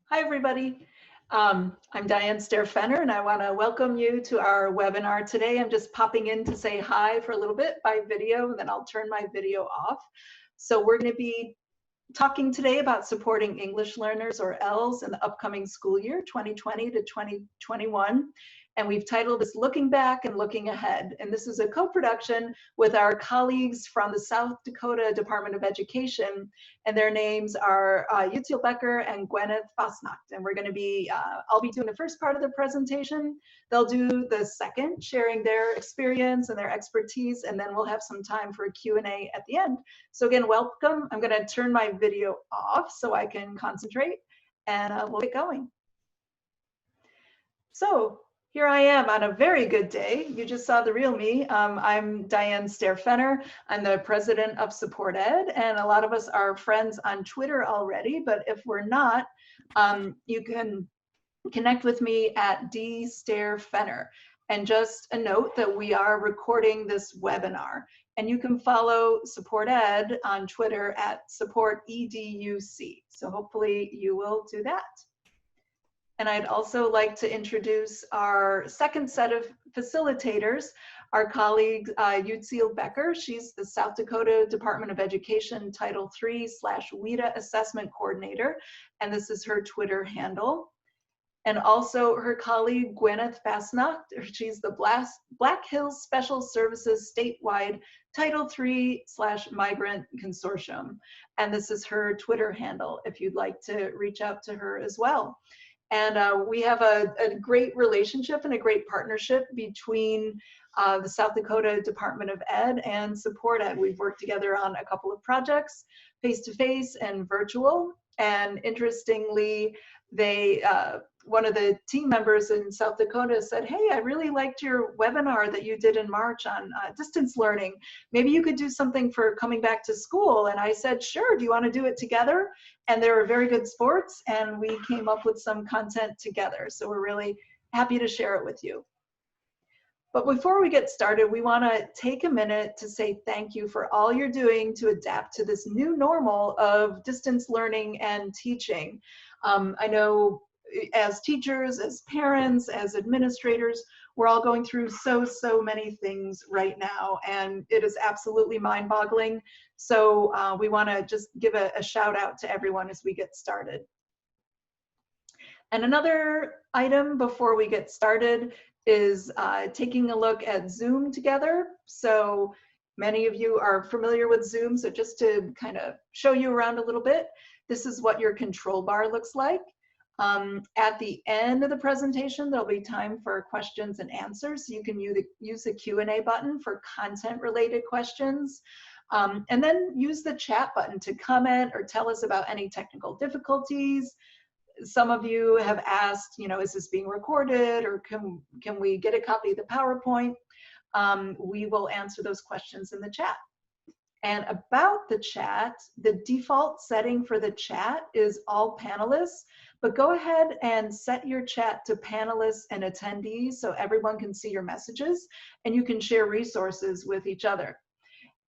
Hi, everybody. I'm Diane Stair-Fenner, and I want to welcome you to our webinar today. I'm just popping in to say hi for a little bit by video, and then I'll turn my video off. So we're going to be talking today about supporting English learners, or ELLs, in the upcoming school year, 2020 to 2021. And we've titled this Looking Back and Looking Ahead. And this is a co-production with our colleagues from the South Dakota Department of Education. And their names are Untitled Becker and Gwyneth Fasnacht. And we're going to be, I'll be doing the first part of the presentation. They'll do the second, sharing their experience and their expertise. And then we'll have some time for a Q&A at the end. So again, welcome. I'm going to turn my video off so I can concentrate, and we'll get going. So here I am on a very good day. You just saw the real me. I'm Diane Stair-Fenner. I'm the president of Support Ed, and a lot of us are friends on Twitter already, but if we're not, you can connect with me at dstairfenner. And just a note that we are recording this webinar, and you can follow Support Ed on Twitter at supporteduc. So hopefully you will do that. And I'd also like to introduce our second set of facilitators, our colleague Untitled Becker. She's the South Dakota Department of Education Title III/WIDA Assessment Coordinator, and this is her Twitter handle. And also her colleague Gwyneth Fasnacht. She's the Black Hills Special Services Statewide Title III/Migrant Consortium. And this is her Twitter handle if you'd like to reach out to her as well. And we have a great relationship and a great partnership between the South Dakota Department of Ed and Support Ed. We've worked together on a couple of projects, face-to-face and virtual. And interestingly, one of the team members in South Dakota said, "Hey, I really liked your webinar that you did in March on distance learning. Maybe you could do something for coming back to school." And I said, "Sure, do you want to do it together?" And they were very good sports, and we came up with some content together. So we're really happy to share it with you. But before we get started, we want to take a minute to say thank you for all you're doing to adapt to this new normal of distance learning and teaching. I know as teachers, as parents, as administrators, we're all going through so many things right now, and it is absolutely mind-boggling. So we want to just give a shout out to everyone as we get started. And another item before we get started is taking a look at Zoom together. So many of you are familiar with Zoom, so just to kind of show you around a little bit, this is what your control bar looks like. At the end of the presentation, there'll be time for questions and answers. So you can use the Q&A button for content-related questions. And then use the chat button to comment or tell us about any technical difficulties. Some of you have asked, is this being recorded, or can we get a copy of the PowerPoint? We will answer those questions in the chat. And about the chat, the default setting for the chat is all panelists, but go ahead and set your chat to panelists and attendees so everyone can see your messages and you can share resources with each other.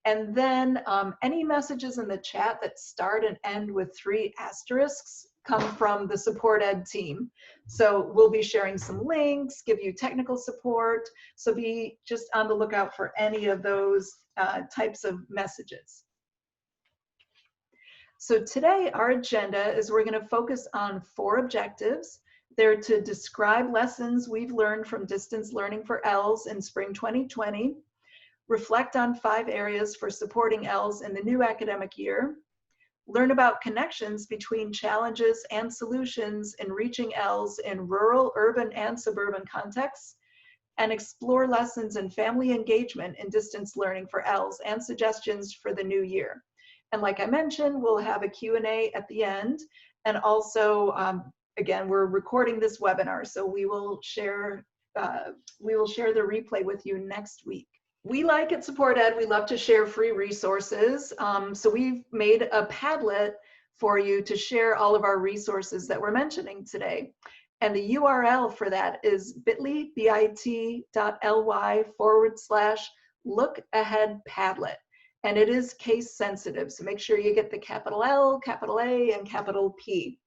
And then any messages in the chat that start and end with 3 asterisks come from the Support Ed team. So we'll be sharing some links, give you technical support. So be just on the lookout for any of those types of messages. So today our agenda is we're going to focus on 4 objectives. They're to describe lessons we've learned from distance learning for ELLs in spring 2020, reflect on 5 areas for supporting ELLs in the new academic year, learn about connections between challenges and solutions in reaching ELLs in rural, urban, and suburban contexts, and explore lessons in family engagement in distance learning for ELLs and suggestions for the new year. And like I mentioned, we'll have a Q&A at the end. And also, again, we're recording this webinar, so we will share the replay with you next week. We like at Support Ed, we love to share free resources. So we've made a Padlet for you to share all of our resources that we're mentioning today. And the URL for that is bit.ly/lookaheadpadlet. And it is case sensitive, so make sure you get the capital L, capital A, and capital P.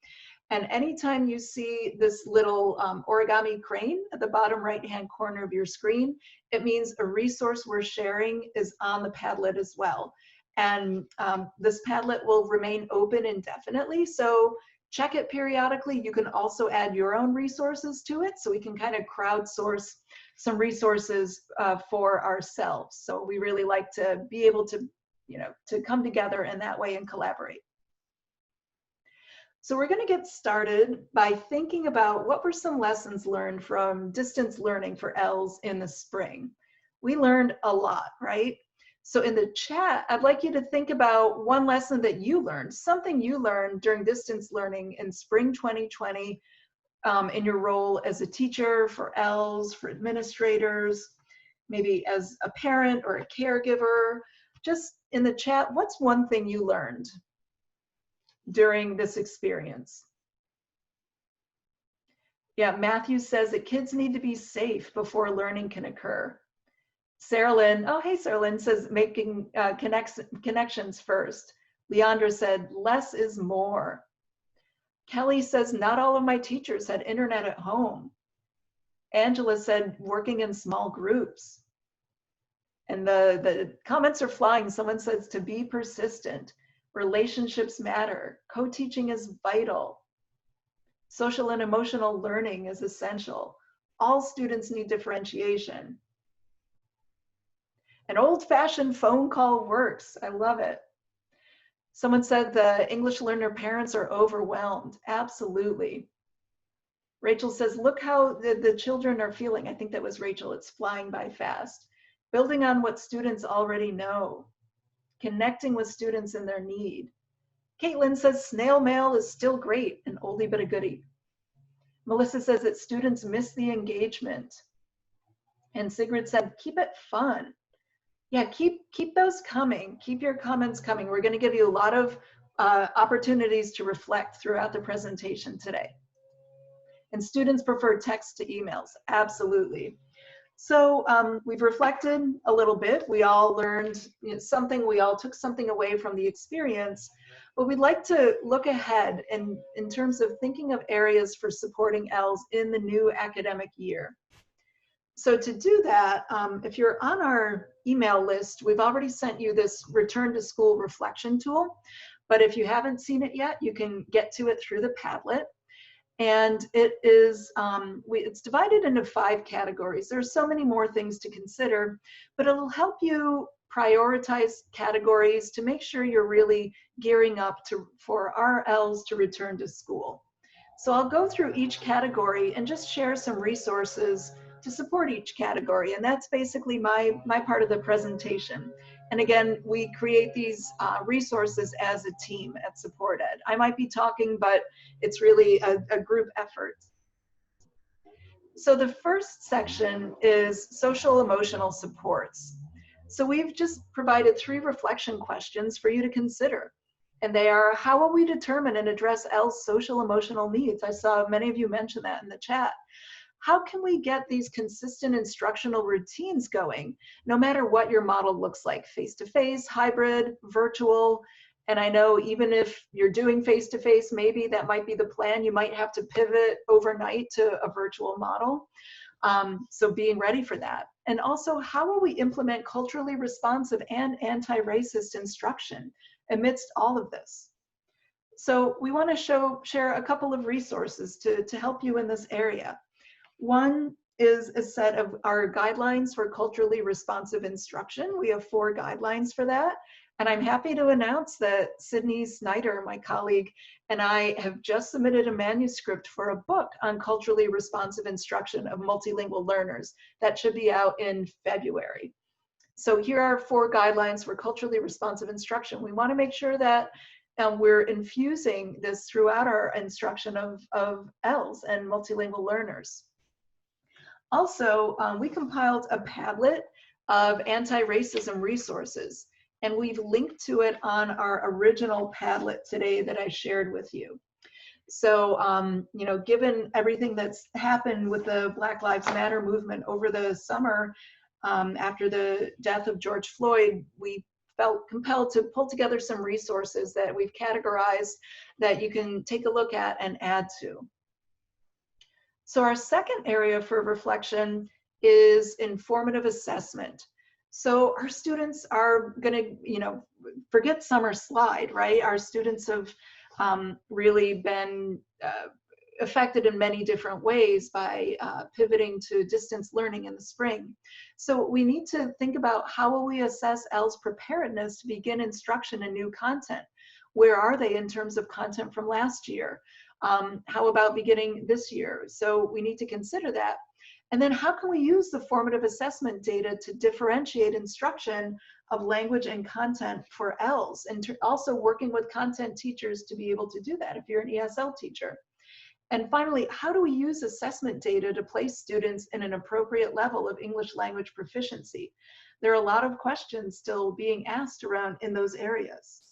And anytime you see this little origami crane at the bottom right-hand corner of your screen, it means a resource we're sharing is on the Padlet as well. And this Padlet will remain open indefinitely, so check it periodically. You can also add your own resources to it, so we can kind of crowdsource some resources for ourselves. So we really like to be able to, to come together in that way and collaborate. So we're going to get started by thinking about what were some lessons learned from distance learning for ELS in the spring. We learned a lot, right? So in the chat, I'd like you to think about one lesson that you learned, something you learned during distance learning in spring 2020 in your role as a teacher, for ELS, for administrators, maybe as a parent or a caregiver. Just in the chat, what's one thing you learned during this experience? Yeah, Matthew says that kids need to be safe before learning can occur. Sarah Lynn, oh hey Sarah Lynn, says making connections first. Leandra said less is more. Kelly says not all of my teachers had internet at home. Angela said working in small groups. And the comments are flying. Someone says to be persistent. Relationships matter. Co-teaching is vital. Social and emotional learning is essential. All students need differentiation. An old-fashioned phone call works. I love it. Someone said the English learner parents are overwhelmed. Absolutely. Rachel says, look how the children are feeling. I think that was Rachel. It's flying by fast. Building on what students already know. Connecting with students in their need. Caitlin says snail mail is still great, an oldie but a goodie. Melissa says that students miss the engagement. And Sigrid said, keep it fun. Yeah, keep those coming. Keep your comments coming. We're going to give you a lot of opportunities to reflect throughout the presentation today. And students prefer text to emails. Absolutely. So we've reflected a little bit. We all learned something. We all took something away from the experience. But we'd like to look ahead in terms of thinking of areas for supporting ELS in the new academic year. So to do that, if you're on our email list, we've already sent you this Return to School reflection tool. But if you haven't seen it yet, you can get to it through the Padlet. And it is, it's divided into 5 categories. There's so many more things to consider, but it'll help you prioritize categories to make sure you're really gearing up for our ELS to return to school. So I'll go through each category and just share some resources to support each category. And that's basically my part of the presentation. And again, we create these resources as a team at Support Ed. I might be talking, but it's really a group effort. So the first section is social emotional supports. So we've just provided 3 reflection questions for you to consider. And they are, how will we determine and address ELS social emotional needs? I saw many of you mention that in the chat. How can we get these consistent instructional routines going, no matter what your model looks like, face-to-face, hybrid, virtual? And I know even if you're doing face-to-face, maybe that might be the plan. You might have to pivot overnight to a virtual model. So being ready for that. And also, how will we implement culturally responsive and anti-racist instruction amidst all of this? So we want to share a couple of resources to help you in this area. One is a set of our guidelines for culturally responsive instruction. We have 4 guidelines for that. And I'm happy to announce that Sydney Snyder, my colleague, and I have just submitted a manuscript for a book on culturally responsive instruction of multilingual learners. That should be out in February. So here are 4 guidelines for culturally responsive instruction. We want to make sure that we're infusing this throughout our instruction of ELS and multilingual learners. Also, we compiled a Padlet of anti-racism resources, and we've linked to it on our original Padlet today that I shared with you. So, you know, given everything that's happened with the Black Lives Matter movement over the summer, after the death of George Floyd, we felt compelled to pull together some resources that we've categorized that you can take a look at and add to. So our second area for reflection is informative assessment. So our students are going to, forget summer slide, right? Our students have really been affected in many different ways by pivoting to distance learning in the spring. So we need to think about how will we assess ELL's preparedness to begin instruction in new content? Where are they in terms of content from last year? How about beginning this year? So we need to consider that. And then how can we use the formative assessment data to differentiate instruction of language and content for ELLs, and also working with content teachers to be able to do that if you're an ESL teacher. And finally, how do we use assessment data to place students in an appropriate level of English language proficiency? There are a lot of questions still being asked around in those areas.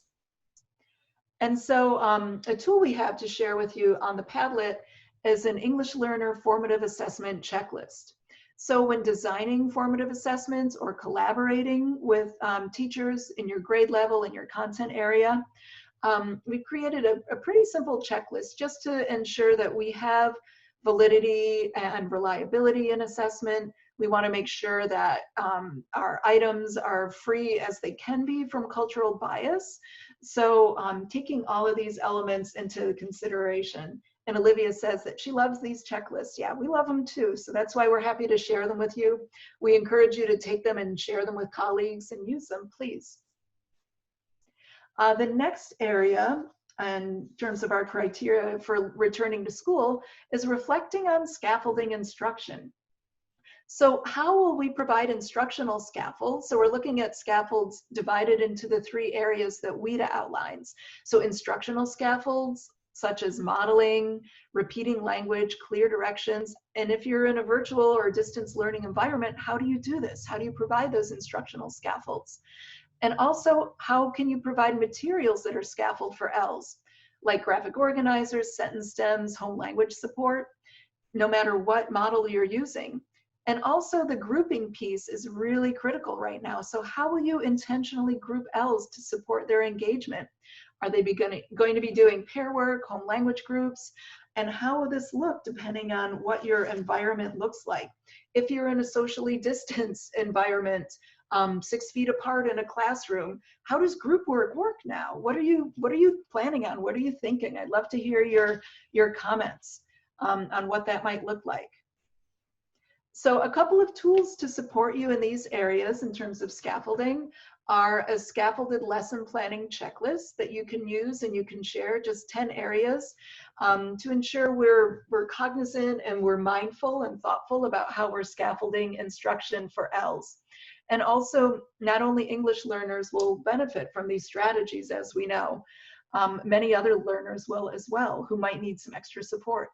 And so a tool we have to share with you on the Padlet is an English learner formative assessment checklist. So when designing formative assessments or collaborating with teachers in your grade level in your content area, we've created a pretty simple checklist just to ensure that we have validity and reliability in assessment. We want to make sure that our items are free as they can be from cultural bias. So taking all of these elements into consideration. And Olivia says that she loves these checklists. Yeah, we love them too. So that's why we're happy to share them with you. We encourage you to take them and share them with colleagues and use them, please. The next area in terms of our criteria for returning to school is reflecting on scaffolding instruction. So how will we provide instructional scaffolds? So we're looking at scaffolds divided into the three areas that WIDA outlines. So instructional scaffolds, such as modeling, repeating language, clear directions. And if you're in a virtual or distance learning environment, how do you do this? How do you provide those instructional scaffolds? And also, how can you provide materials that are scaffold for ELLs, like graphic organizers, sentence stems, home language support, no matter what model you're using. And also the grouping piece is really critical right now. So how will you intentionally group ELLs to support their engagement? Are they going to be doing pair work, home language groups? And how will this look depending on what your environment looks like? If you're in a socially distanced environment, 6 feet apart in a classroom, how does group work now? What are you planning on? What are you thinking? I'd love to hear your comments on what that might look like. So a couple of tools to support you in these areas in terms of scaffolding are a scaffolded lesson planning checklist that you can use and you can share, just 10 areas to ensure we're cognizant and we're mindful and thoughtful about how we're scaffolding instruction for ELLs. And also, not only English learners will benefit from these strategies, as we know, many other learners will as well, who might need some extra support.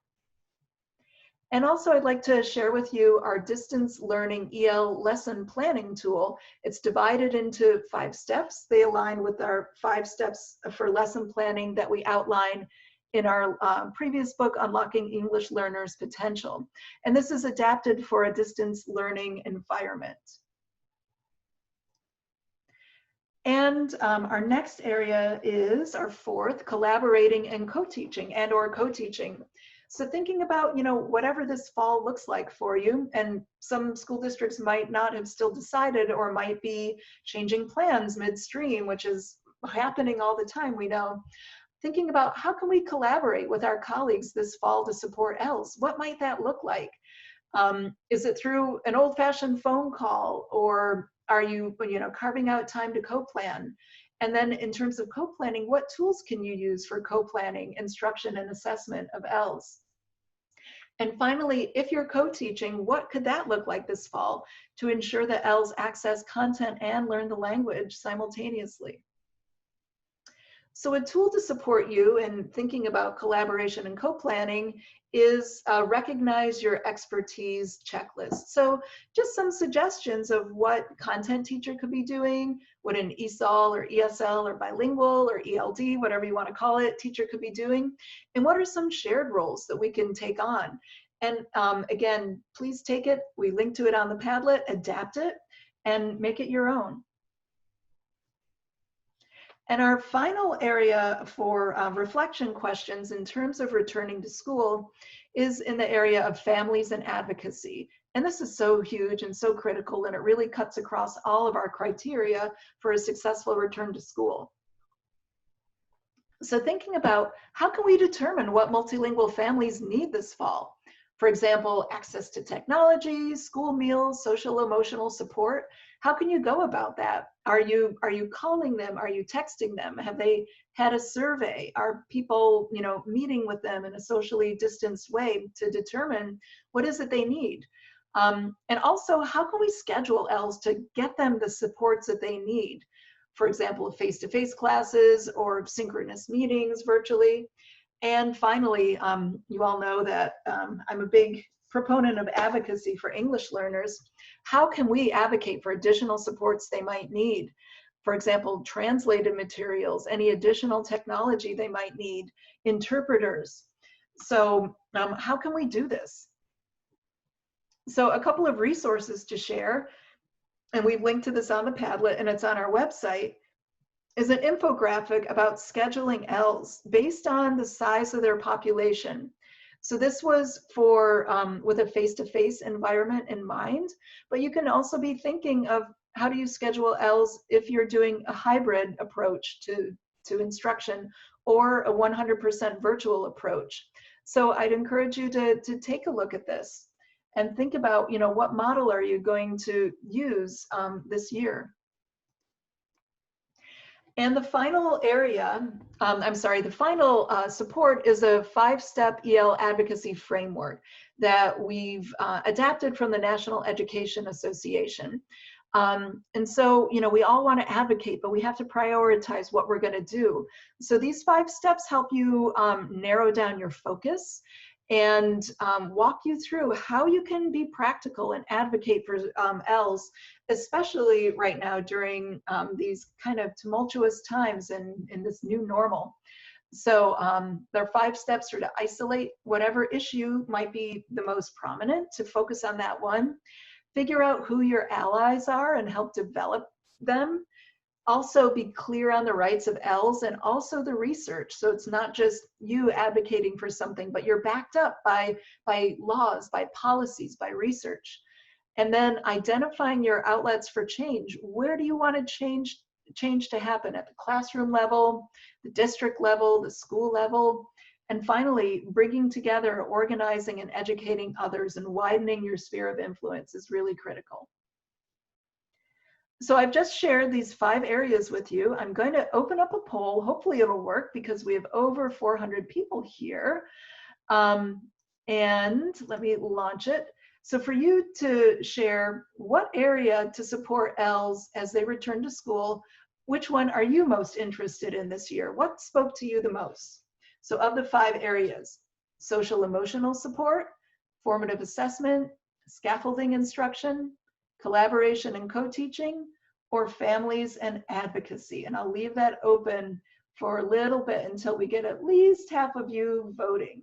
And also, I'd like to share with you our distance learning EL lesson planning tool. It's divided into 5 steps. They align with our 5 steps for lesson planning that we outline in our previous book, Unlocking English Learners' Potential. And this is adapted for a distance learning environment. And our next area is our 4th, collaborating and co-teaching and/or co-teaching. So thinking about, whatever this fall looks like for you, and some school districts might not have still decided or might be changing plans midstream, which is happening all the time, we know. Thinking about how can we collaborate with our colleagues this fall to support ELLs? What might that look like? Is it through an old-fashioned phone call, or are you, carving out time to co-plan? And then in terms of co-planning, what tools can you use for co-planning, instruction, and assessment of ELLs? And finally, if you're co-teaching, what could that look like this fall to ensure that ELLs access content and learn the language simultaneously? So a tool to support you in thinking about collaboration and co-planning is Recognize Your Expertise checklist. So just some suggestions of what content teacher could be doing, what an ESOL or ESL or bilingual or ELD, whatever you want to call it, teacher could be doing, and what are some shared roles that we can take on. And again, please take it, we link to it on the Padlet, adapt it, and make it your own. And our final area for reflection questions in terms of returning to school is in the area of families and advocacy. And this is so huge and so critical, and it really cuts across all of our criteria for a successful return to school. So thinking about how can we determine what multilingual families need this fall? For example, access to technology, school meals, social emotional support. How can you go about that? Are you calling them? Are you texting them? Have they had a survey? Are people, meeting with them in a socially distanced way to determine what is it they need? And also, how can we schedule ELs to get them the supports that they need? For example, face-to-face classes or synchronous meetings virtually. And finally, you all know that I'm a big proponent of advocacy for English learners. How can we advocate for additional supports they might need? For example, translated materials, any additional technology they might need, interpreters. So how can we do this? So a couple of resources to share, and we've linked to this on the Padlet and it's on our website, is an infographic about scheduling ELs based on the size of their population. So this was for with a face-to-face environment in mind, but you can also be thinking of how do you schedule ELs if you're doing a hybrid approach to instruction or a 100% virtual approach. So I'd encourage you to take a look at this and think about, what model are you going to use this year? And the final area, the final support is a 5-step EL advocacy framework that we've adapted from the National Education Association. And so, we all want to advocate, but we have to prioritize what we're going to do. So these 5 steps help you narrow down your focus and walk you through how you can be practical and advocate for ELs, especially right now during these kind of tumultuous times in this new normal. So there are 5 steps to isolate whatever issue might be the most prominent, to focus on that one, figure out who your allies are and help develop them. Also be clear on the rights of ELs and also the research. So it's not just you advocating for something, but you're backed up by laws, by policies, by research. And then identifying your outlets for change. Where do you want to change to happen? At the classroom level, the district level, the school level. And finally, bringing together, organizing and educating others and widening your sphere of influence is really critical. So I've just shared these 5 areas with you. I'm going to open up a poll. Hopefully it'll work because we have over 400 people here. And let me launch it. So for you to share what area to support ELs as they return to school, which one are you most interested in this year? What spoke to you the most? So of the 5 areas, social emotional support, formative assessment, scaffolding instruction, collaboration and co-teaching, or families and advocacy. And I'll leave that open for a little bit until we get at least half of you voting.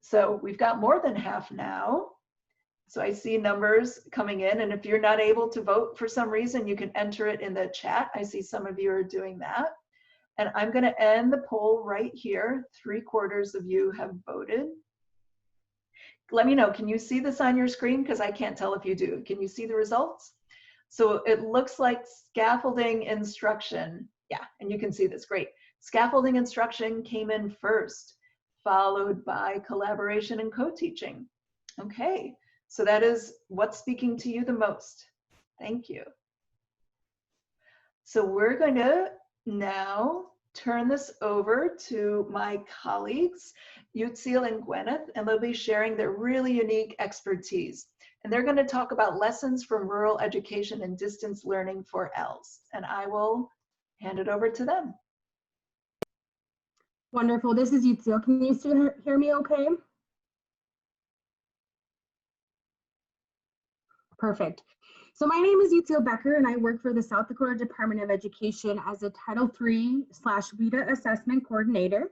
So we've got more than half now. So I see numbers coming in, and if you're not able to vote for some reason, you can enter it in the chat. I see some of you are doing that. And I'm going to end the poll right here. 3/4 of you have voted. Let me know, can you see this on your screen? Because I can't tell if you do. Can you see the results? So it looks like scaffolding instruction. Yeah, and you can see this, great. Scaffolding instruction came in first, followed by collaboration and co-teaching. Okay, so that is what's speaking to you the most. Thank you. So we're going to now turn this over to my colleagues, Utsil and Gwyneth, and they'll be sharing their really unique expertise. And they're going to talk about lessons from rural education and distance learning for ELs. And I will hand it over to them. Wonderful. This is Utsil. Can you still hear me okay? Perfect. So my name is Utsil Becker, and I work for the South Dakota Department of Education as a Title III/WIDA assessment coordinator.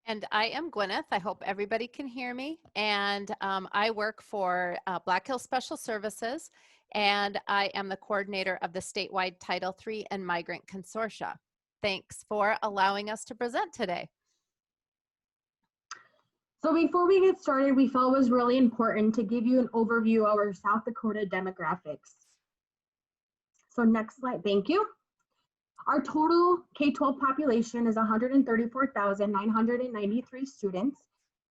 And I am Gwyneth. I hope everybody can hear me. And I work for Black Hills Special Services, and I am the coordinator of the statewide Title III and Migrant Consortia. Thanks for allowing us to present today. So before we get started, we felt it was really important to give you an overview of our South Dakota demographics. So next slide, thank you. Our total K-12 population is 134,993 students,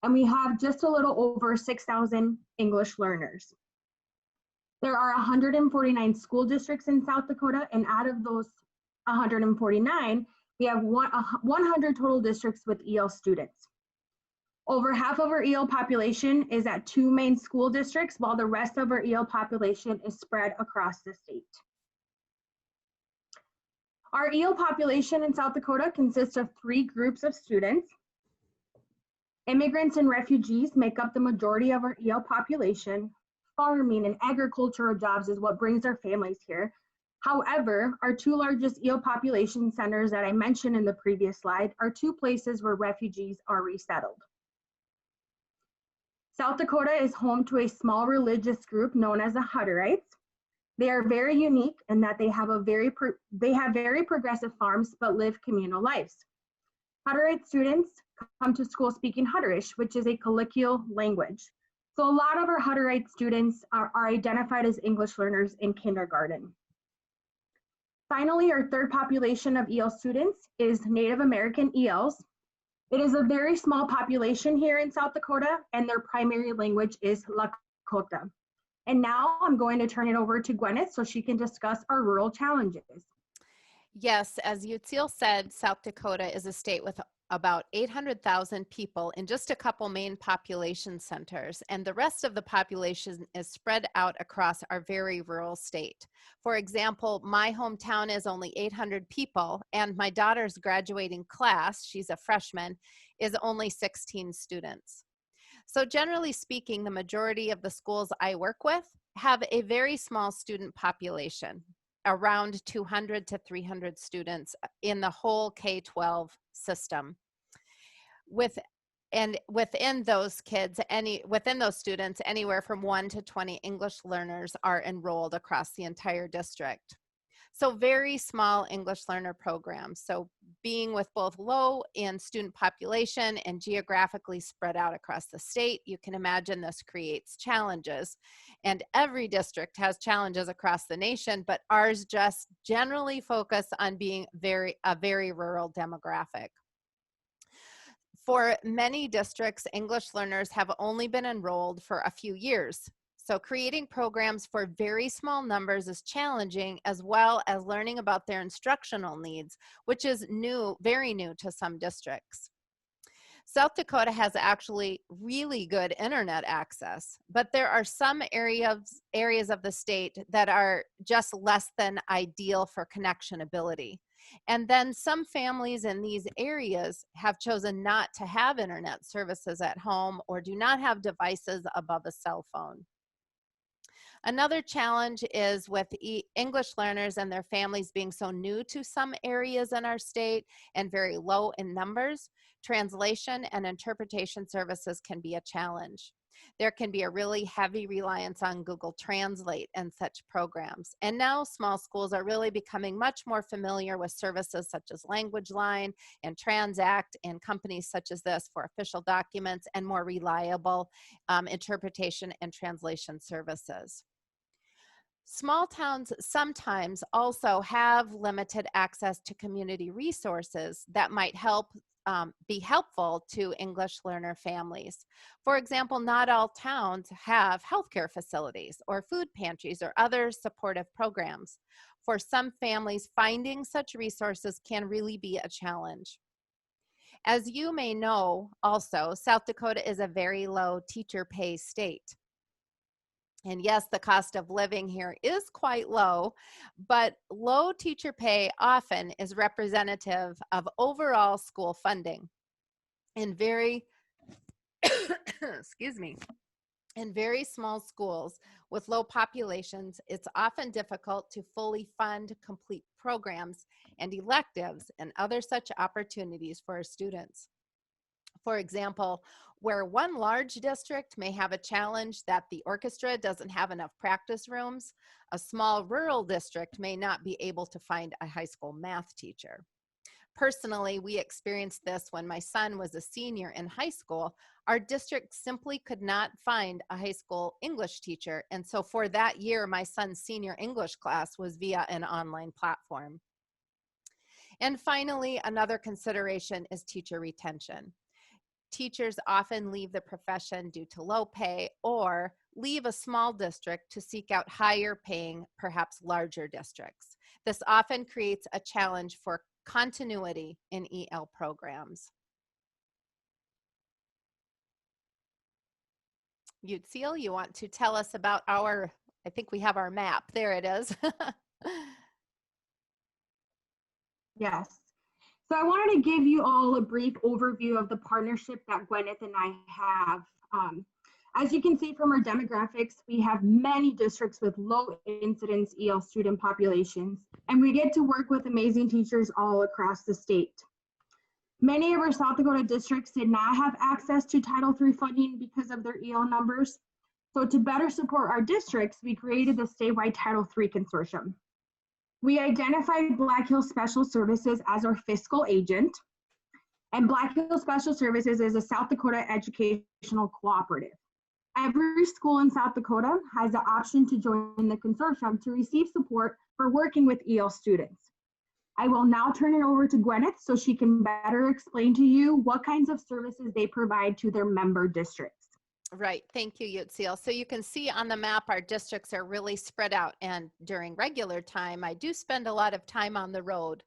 and we have just a little over 6,000 English learners. There are 149 school districts in South Dakota, and out of those 149, we have 100 total districts with EL students. Over half of our EL population is at 2 main school districts, while the rest of our EL population is spread across the state. Our EL population in South Dakota consists of 3 groups of students. Immigrants and refugees make up the majority of our EL population. Farming and agricultural jobs is what brings our families here. However, our 2 largest EL population centers that I mentioned in the previous slide are 2 places where refugees are resettled. South Dakota is home to a small religious group known as the Hutterites. They are very unique in that they have very progressive farms but live communal lives. Hutterite students come to school speaking Hutterish, which is a colloquial language. So a lot of our Hutterite students are identified as English learners in kindergarten. Finally, our third population of EL students is Native American ELs. It is a very small population here in South Dakota, and their primary language is Lakota. And now I'm going to turn it over to Gwyneth so she can discuss our rural challenges. Yes, as Utsil said, South Dakota is a state with about 800,000 people in just a couple main population centers, and the rest of the population is spread out across our very rural state. For example, my hometown is only 800 people, and my daughter's graduating class, she's a freshman, is only 16 students. So generally speaking, the majority of the schools I work with have a very small student population, around 200 to 300 students in the whole K-12 system. Within those students, anywhere from 1 to 20 English learners are enrolled across the entire district. So very small English learner programs. So being with both low in student population and geographically spread out across the state, you can imagine this creates challenges. And every district has challenges across the nation, but ours just generally focus on being a very rural demographic. For many districts, English learners have only been enrolled for a few years. So creating programs for very small numbers is challenging, as well as learning about their instructional needs, which is very new to some districts. South Dakota has actually really good internet access, but there are some areas of the state that are just less than ideal for connection ability. And then some families in these areas have chosen not to have internet services at home or do not have devices above a cell phone. Another challenge is with English learners and their families being so new to some areas in our state and very low in numbers, translation and interpretation services can be a challenge. There can be a really heavy reliance on Google Translate and such programs. And now small schools are really becoming much more familiar with services such as Language Line and Transact and companies such as this for official documents and more reliable interpretation and translation services. Small towns sometimes also have limited access to community resources that might be helpful to English learner families. For example, not all towns have healthcare facilities or food pantries or other supportive programs. For some families, finding such resources can really be a challenge. As you may know also, South Dakota is a very low teacher pay state. And yes, the cost of living here is quite low, but low teacher pay often is representative of overall school funding. In very, excuse me, in very small schools with low populations, it's often difficult to fully fund complete programs and electives and other such opportunities for our students. For example, where one large district may have a challenge that the orchestra doesn't have enough practice rooms, a small rural district may not be able to find a high school math teacher. Personally, we experienced this when my son was a senior in high school. Our district simply could not find a high school English teacher. And so for that year, my son's senior English class was via an online platform. And finally, another consideration is teacher retention. Teachers often leave the profession due to low pay or leave a small district to seek out higher paying, perhaps larger districts. This often creates a challenge for continuity in EL programs. Utsil, you want to tell us about I think we have our map. There it is. Yes. So I wanted to give you all a brief overview of the partnership that Gwyneth and I have. As you can see from our demographics, we have many districts with low incidence EL student populations, and we get to work with amazing teachers all across the state. Many of our South Dakota districts did not have access to Title III funding because of their EL numbers. So to better support our districts, we created the statewide Title III consortium. We identified Black Hills Special Services as our fiscal agent, and Black Hills Special Services is a South Dakota educational cooperative. Every school in South Dakota has the option to join the consortium to receive support for working with EL students. I will now turn it over to Gwyneth so she can better explain to you what kinds of services they provide to their member districts. Right. Thank you, Utsil. So you can see on the map, our districts are really spread out. And during regular time, I do spend a lot of time on the road.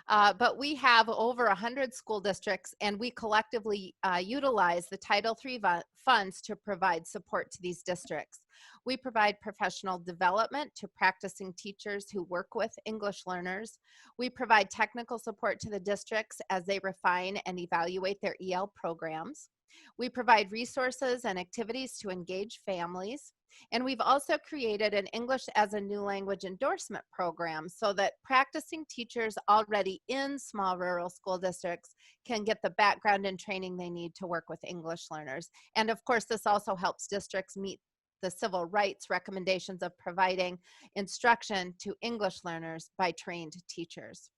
But we have over 100 school districts, and we collectively utilize the Title III funds to provide support to these districts. We provide professional development to practicing teachers who work with English learners. We provide technical support to the districts as they refine and evaluate their EL programs. We provide resources and activities to engage families. And we've also created an English as a New Language endorsement program so that practicing teachers already in small rural school districts can get the background and training they need to work with English learners. And of course, this also helps districts meet the civil rights recommendations of providing instruction to English learners by trained teachers.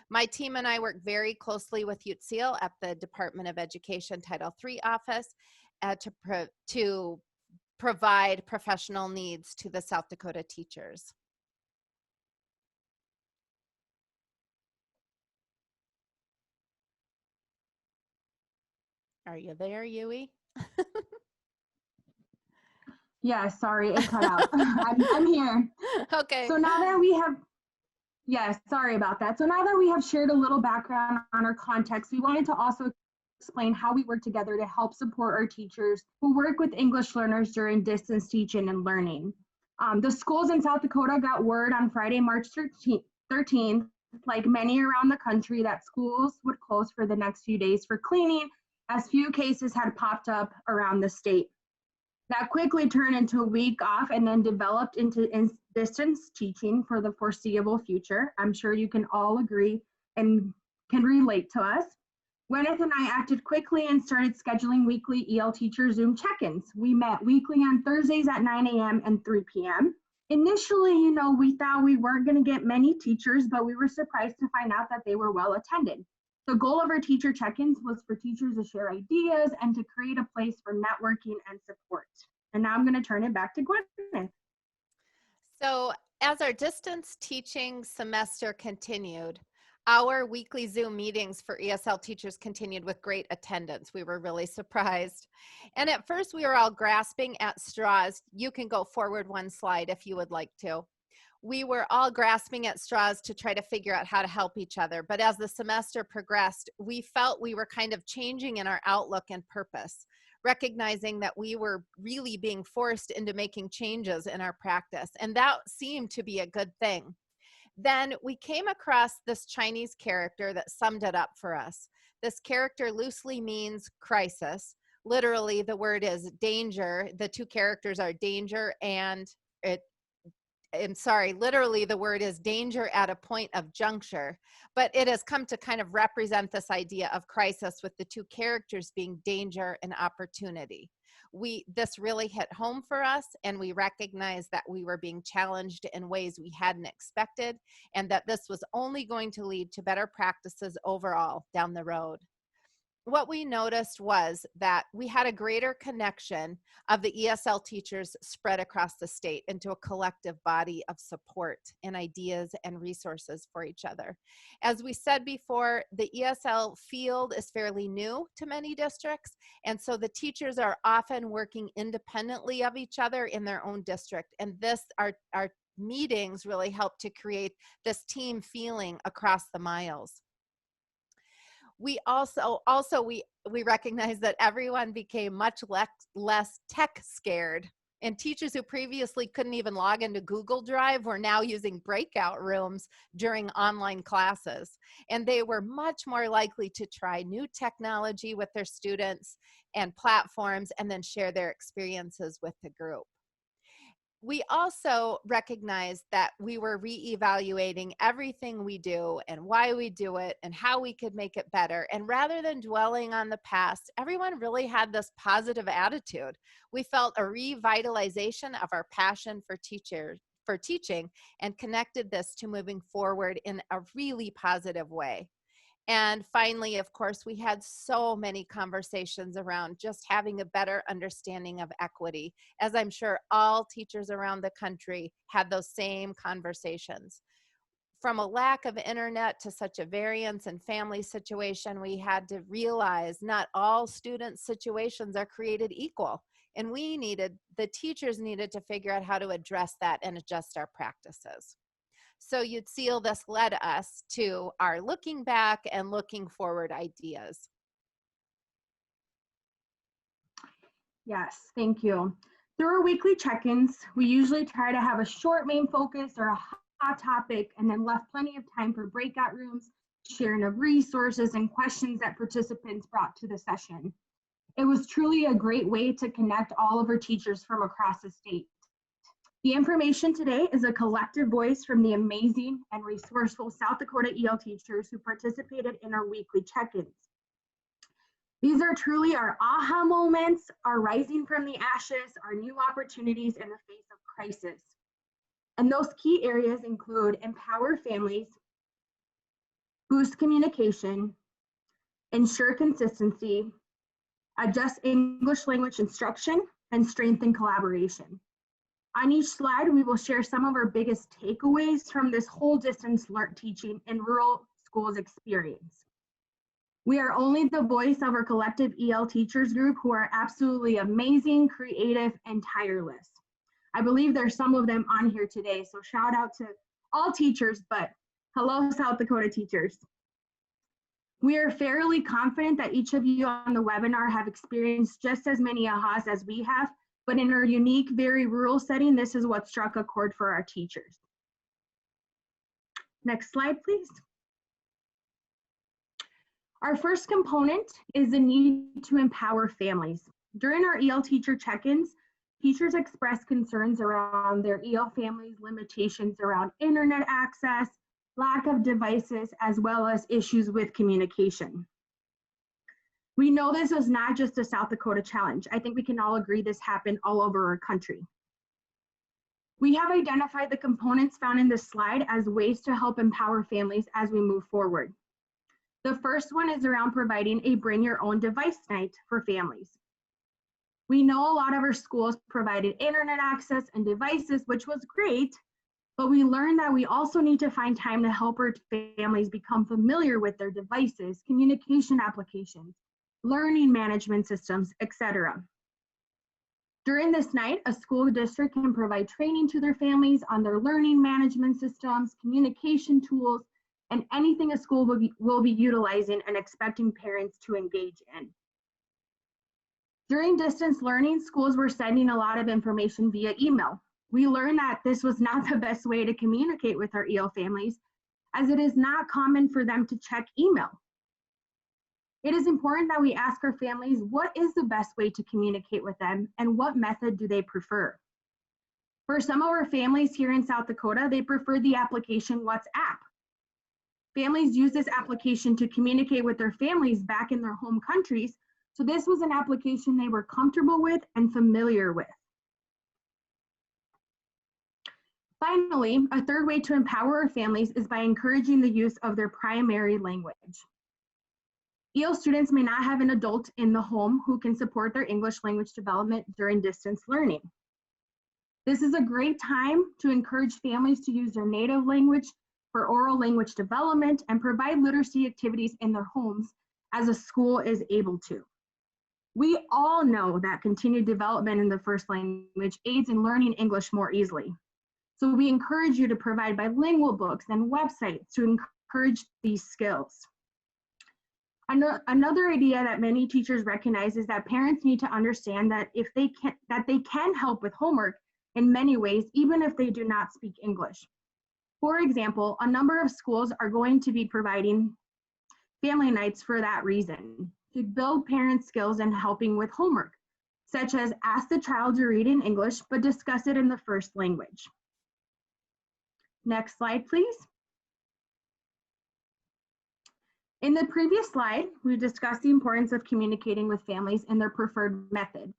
My team and I work very closely with Utsil at the Department of Education Title III office to provide professional needs to the South Dakota teachers. Are you there, Yui? Yeah, sorry, it cut out. I'm here. Okay. So now that we have, yes, sorry about that. So now that we have shared a little background on our context, we wanted to also explain how we work together to help support our teachers who work with English learners during distance teaching and learning. The schools in South Dakota got word on Friday, March 13th, like many around the country, that schools would close for the next few days for cleaning, as few cases had popped up around the state. That quickly turned into a week off and then developed into distance teaching for the foreseeable future. I'm sure you can all agree and can relate to us. Gwyneth and I acted quickly and started scheduling weekly EL teacher Zoom check-ins. We met weekly on Thursdays at 9 a.m. and 3 p.m. Initially, we thought we weren't going to get many teachers, but we were surprised to find out that they were well attended. The goal of our teacher check-ins was for teachers to share ideas and to create a place for networking and support. And now I'm going to turn it back to Gwyneth. So as our distance teaching semester continued, our weekly Zoom meetings for ESL teachers continued with great attendance. We were really surprised. And at first we were all grasping at straws. You can go forward one slide if you would like to. We were all grasping at straws to try to figure out how to help each other. But as the semester progressed, we felt we were kind of changing in our outlook and purpose, recognizing that we were really being forced into making changes in our practice. And that seemed to be a good thing. Then we came across this Chinese character that summed it up for us. This character loosely means crisis. Literally, the word is danger. The two characters are danger and I'm sorry, literally the word is danger at a point of juncture, but it has come to kind of represent this idea of crisis, with the two characters being danger and opportunity. This really hit home for us, and we recognized that we were being challenged in ways we hadn't expected, and that this was only going to lead to better practices overall down the road. What we noticed was that we had a greater connection of the ESL teachers spread across the state into a collective body of support and ideas and resources for each other. As we said before, the ESL field is fairly new to many districts, and so the teachers are often working independently of each other in their own district, and our meetings really help to create this team feeling across the miles. We also we recognize that everyone became much less tech scared, and teachers who previously couldn't even log into Google Drive were now using breakout rooms during online classes, and they were much more likely to try new technology with their students and platforms, and then share their experiences with the group. We also recognized that we were reevaluating everything we do and why we do it and how we could make it better. And rather than dwelling on the past, everyone really had this positive attitude. We felt a revitalization of our passion for teaching, and connected this to moving forward in a really positive way. And finally, of course, we had so many conversations around just having a better understanding of equity, as I'm sure all teachers around the country had those same conversations. From a lack of internet to such a variance in family situation, we had to realize not all student situations are created equal. And the teachers needed to figure out how to address that and adjust our practices. So you'd see this led us to our looking back and looking forward ideas. Yes, thank you. Through our weekly check-ins, we usually try to have a short main focus or a hot topic, and then left plenty of time for breakout rooms, sharing of resources and questions that participants brought to the session. It was truly a great way to connect all of our teachers from across the state. The information today is a collective voice from the amazing and resourceful South Dakota EL teachers who participated in our weekly check-ins. These are truly our aha moments, our rising from the ashes, our new opportunities in the face of crisis. And those key areas include empower families, boost communication, ensure consistency, adjust English language instruction, and strengthen collaboration. On each slide, we will share some of our biggest takeaways from this whole distance teaching in rural schools experience. We are only the voice of our collective EL teachers group, who are absolutely amazing, creative, and tireless. I believe there's some of them on here today, so shout out to all teachers, but hello, South Dakota teachers. We are fairly confident that each of you on the webinar have experienced just as many ahas as we have, but in our unique, very rural setting, this is what struck a chord for our teachers. Next slide, please. Our first component is the need to empower families. During our EL teacher check-ins, teachers expressed concerns around their EL families' limitations around internet access, lack of devices, as well as issues with communication. We know this was not just a South Dakota challenge. I think we can all agree this happened all over our country. We have identified the components found in this slide as ways to help empower families as we move forward. The first one is around providing a bring your own device night for families. We know a lot of our schools provided internet access and devices, which was great, but we learned that we also need to find time to help our families become familiar with their devices, communication applications, learning management systems, etc. During this night, a school district can provide training to their families on their learning management systems, communication tools, and anything a school will be utilizing and expecting parents to engage in. During distance learning, schools were sending a lot of information via email. We learned that this was not the best way to communicate with our EL families, as it is not common for them to check email. It is important that we ask our families what is the best way to communicate with them and what method do they prefer. For some of our families here in South Dakota, they prefer the application WhatsApp. Families use this application to communicate with their families back in their home countries, so this was an application they were comfortable with and familiar with. Finally, a third way to empower our families is by encouraging the use of their primary language. EL students may not have an adult in the home who can support their English language development during distance learning. This is a great time to encourage families to use their native language for oral language development and provide literacy activities in their homes as a school is able to. We all know that continued development in the first language aids in learning English more easily. So we encourage you to provide bilingual books and websites to encourage these skills. Another idea that many teachers recognize is that parents need to understand that they can help with homework in many ways, even if they do not speak English. For example, a number of schools are going to be providing family nights for that reason, to build parents' skills in helping with homework, such as ask the child to read in English, but discuss it in the first language. Next slide, please. In the previous slide, we discussed the importance of communicating with families and their preferred method.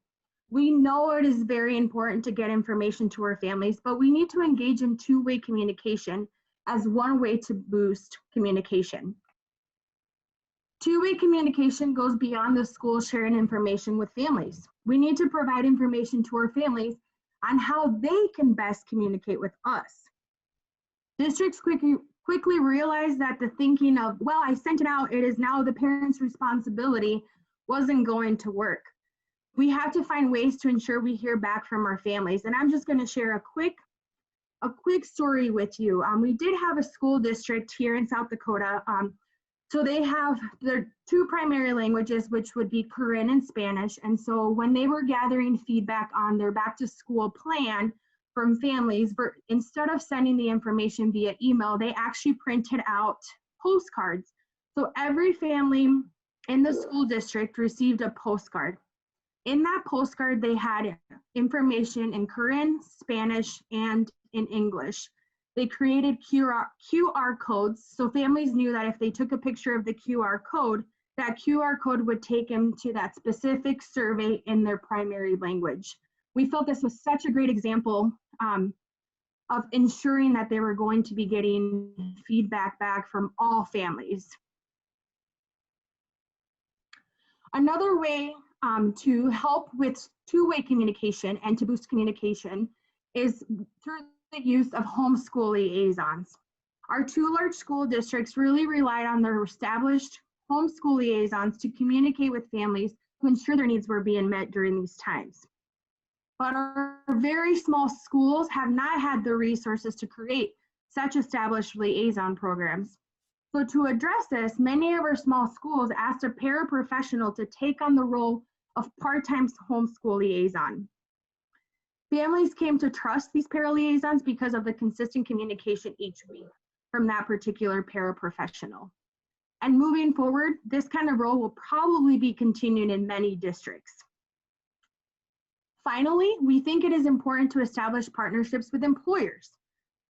We know it is very important to get information to our families, but we need to engage in two-way communication as one way to boost communication. Two-way communication goes beyond the school sharing information with families. We need to provide information to our families on how they can best communicate with us. Districts quickly realized that the thinking of, well, I sent it out, it is now the parents' responsibility, wasn't going to work. We have to find ways to ensure we hear back from our families. And I'm just going to share a quick story with you. We did have a school district here in South Dakota. So they have their two primary languages, which would be Korean and Spanish. And so when they were gathering feedback on their back to school plan from families, instead of sending the information via email, they actually printed out postcards. So every family in the school district received a postcard. In that postcard, they had information in Korean, Spanish, and in English. They created QR codes, so families knew that if they took a picture of the QR code, that QR code would take them to that specific survey in their primary language. We felt this was such a great example of ensuring that they were going to be getting feedback back from all families. Another way to help with two-way communication and to boost communication is through the use of homeschool liaisons. Our two large school districts really relied on their established homeschool liaisons to communicate with families to ensure their needs were being met during these times. But our very small schools have not had the resources to create such established liaison programs. So to address this, many of our small schools asked a paraprofessional to take on the role of part-time homeschool liaison. Families came to trust these para-liaisons because of the consistent communication each week from that particular paraprofessional. And moving forward, this kind of role will probably be continued in many districts. Finally, we think it is important to establish partnerships with employers.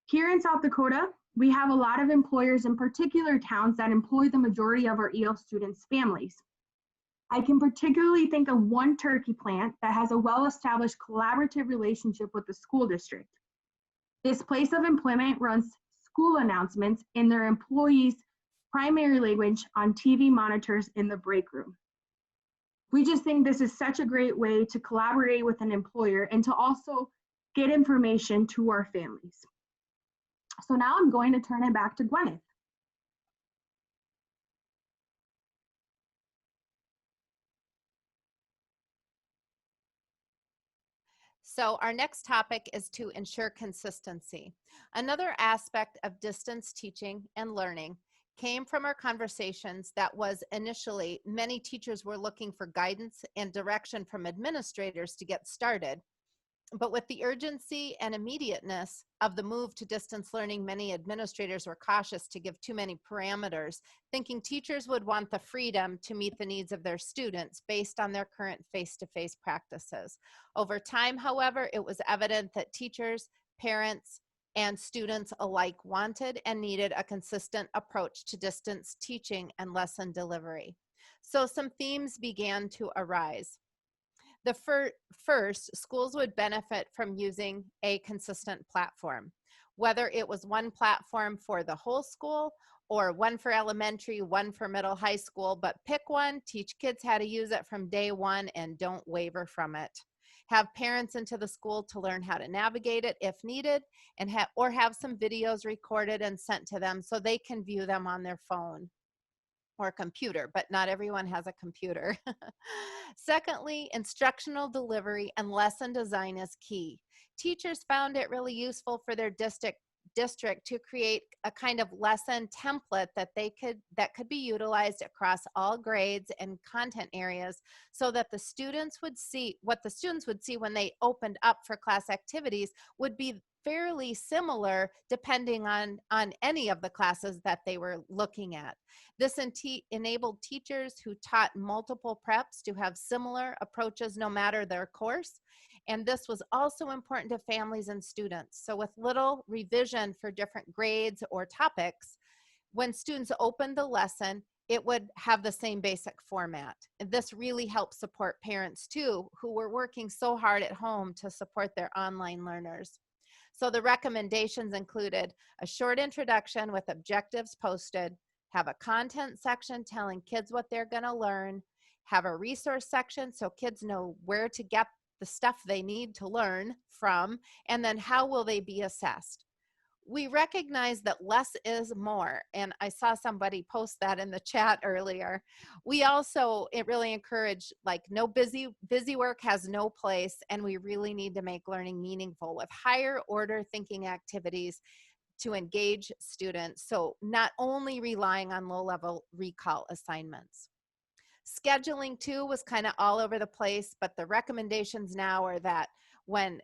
Here in South Dakota, we have a lot of employers in particular towns that employ the majority of our EL students' families. I can particularly think of one turkey plant that has a well-established collaborative relationship with the school district. This place of employment runs school announcements in their employees' primary language on TV monitors in the break room. We just think this is such a great way to collaborate with an employer and to also get information to our families. So now I'm going to turn it back to Gwyneth. So our next topic is to ensure consistency. Another aspect of distance teaching and learning came from our conversations that was initially many teachers were looking for guidance and direction from administrators to get started. But with the urgency and immediateness of the move to distance learning, many administrators were cautious to give too many parameters, thinking teachers would want the freedom to meet the needs of their students based on their current face-to-face practices. Over time, however, it was evident that teachers, parents, and students alike wanted and needed a consistent approach to distance teaching and lesson delivery. So some themes began to arise. The first, schools would benefit from using a consistent platform, whether it was one platform for the whole school or one for elementary, one for middle high school, but pick one, teach kids how to use it from day one, and don't waver from it. Have parents into the school to learn how to navigate it if needed, and have some videos recorded and sent to them so they can view them on their phone or computer, but not everyone has a computer. Secondly, instructional delivery and lesson design is key. Teachers found it really useful for their district to create a kind of lesson template that could be utilized across all grades and content areas, so that the students would see what the students would see when they opened up for class activities would be fairly similar depending on any of the classes that they were looking at. This enabled teachers who taught multiple preps to have similar approaches no matter their course. And this was also important to families and students. So with little revision for different grades or topics, when students opened the lesson, it would have the same basic format. And this really helped support parents too, who were working so hard at home to support their online learners. So the recommendations included a short introduction with objectives posted, have a content section telling kids what they're going to learn, have a resource section so kids know where to get the stuff they need to learn from, and then how will they be assessed. We recognize that less is more, and I saw somebody post that in the chat earlier. We also really encourage, like, no busy work has no place, and we really need to make learning meaningful with higher order thinking activities to engage students, so not only relying on low-level recall assignments. Scheduling too was kind of all over the place, but the recommendations now are that when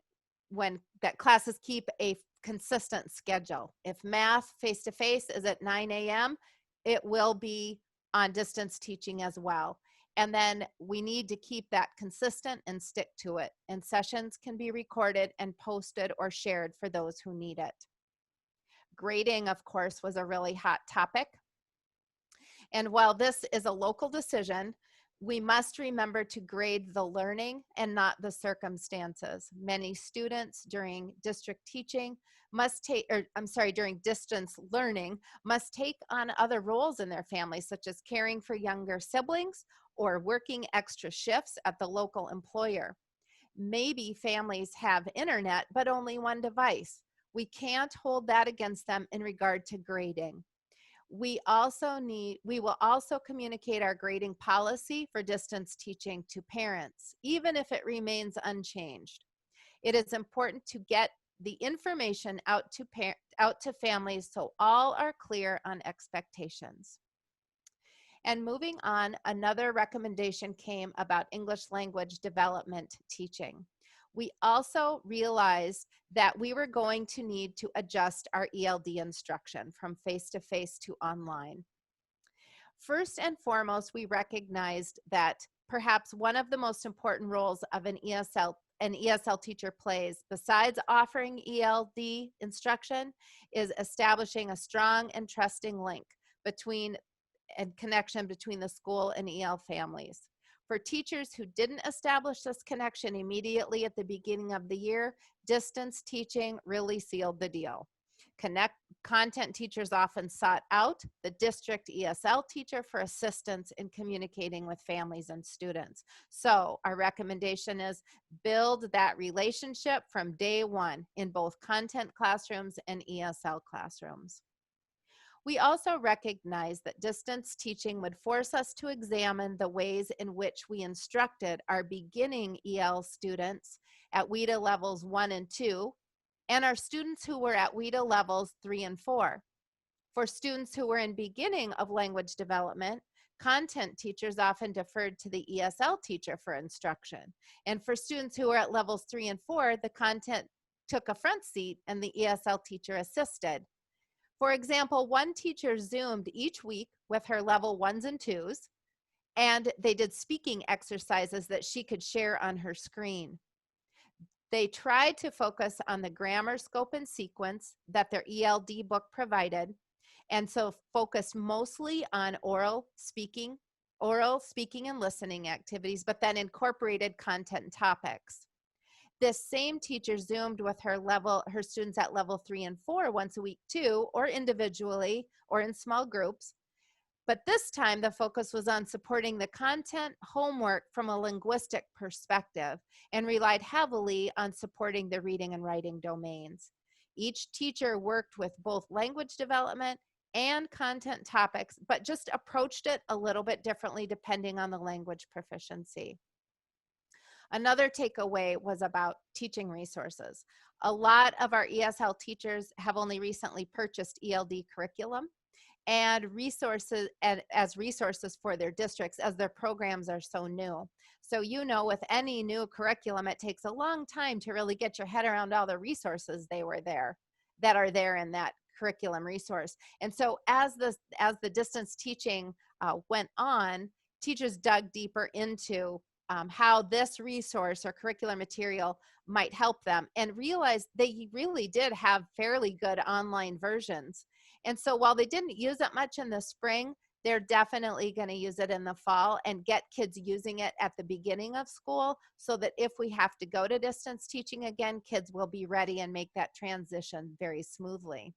that classes keep a consistent schedule. If math face-to-face is at 9 a.m., it will be on distance teaching as well. And then we need to keep that consistent and stick to it. And sessions can be recorded and posted or shared for those who need it. Grading, of course, was a really hot topic. And while this is a local decision, we must remember to grade the learning and not the circumstances. Many students during district teaching during distance learning must take on other roles in their families, such as caring for younger siblings or working extra shifts at the local employer. Maybe families have internet, but only one device. We can't hold that against them in regard to grading. We will also communicate our grading policy for distance teaching to parents, even if it remains unchanged. It is important to get the information out to families so all are clear on expectations. And moving on, another recommendation came about English language development teaching. We also realized that we were going to need to adjust our ELD instruction from face-to-face to online. First and foremost, we recognized that perhaps one of the most important roles of an ESL teacher plays, besides offering ELD instruction, is establishing a strong and trusting link and connection between the school and EL families. For teachers who didn't establish this connection immediately at the beginning of the year, distance teaching really sealed the deal. Content teachers often sought out the district ESL teacher for assistance in communicating with families and students. So our recommendation is build that relationship from day one in both content classrooms and ESL classrooms. We also recognize that distance teaching would force us to examine the ways in which we instructed our beginning EL students at WIDA levels 1 and 2, and our students who were at WIDA levels 3 and 4. For students who were in beginning of language development, content teachers often deferred to the ESL teacher for instruction. And for students who were at levels 3 and 4, the content took a front seat and the ESL teacher assisted. For example, one teacher Zoomed each week with her level 1s and 2s, and they did speaking exercises that she could share on her screen. They tried to focus on the grammar, scope, and sequence that their ELD book provided, and so focused mostly on oral speaking and listening activities, but then incorporated content and topics. This same teacher Zoomed with her students at level 3 and 4 once a week too, or individually or in small groups. But this time the focus was on supporting the content homework from a linguistic perspective and relied heavily on supporting the reading and writing domains. Each teacher worked with both language development and content topics, but just approached it a little bit differently depending on the language proficiency. Another takeaway was about teaching resources. A lot of our ESL teachers have only recently purchased ELD curriculum and resources as resources for their districts, as their programs are so new. So with any new curriculum, it takes a long time to really get your head around all the resources that are there in that curriculum resource. And so as the distance teaching went on, teachers dug deeper into how this resource or curricular material might help them, and realized they really did have fairly good online versions. And so while they didn't use it much in the spring, they're definitely going to use it in the fall and get kids using it at the beginning of school, so that if we have to go to distance teaching again, kids will be ready and make that transition very smoothly.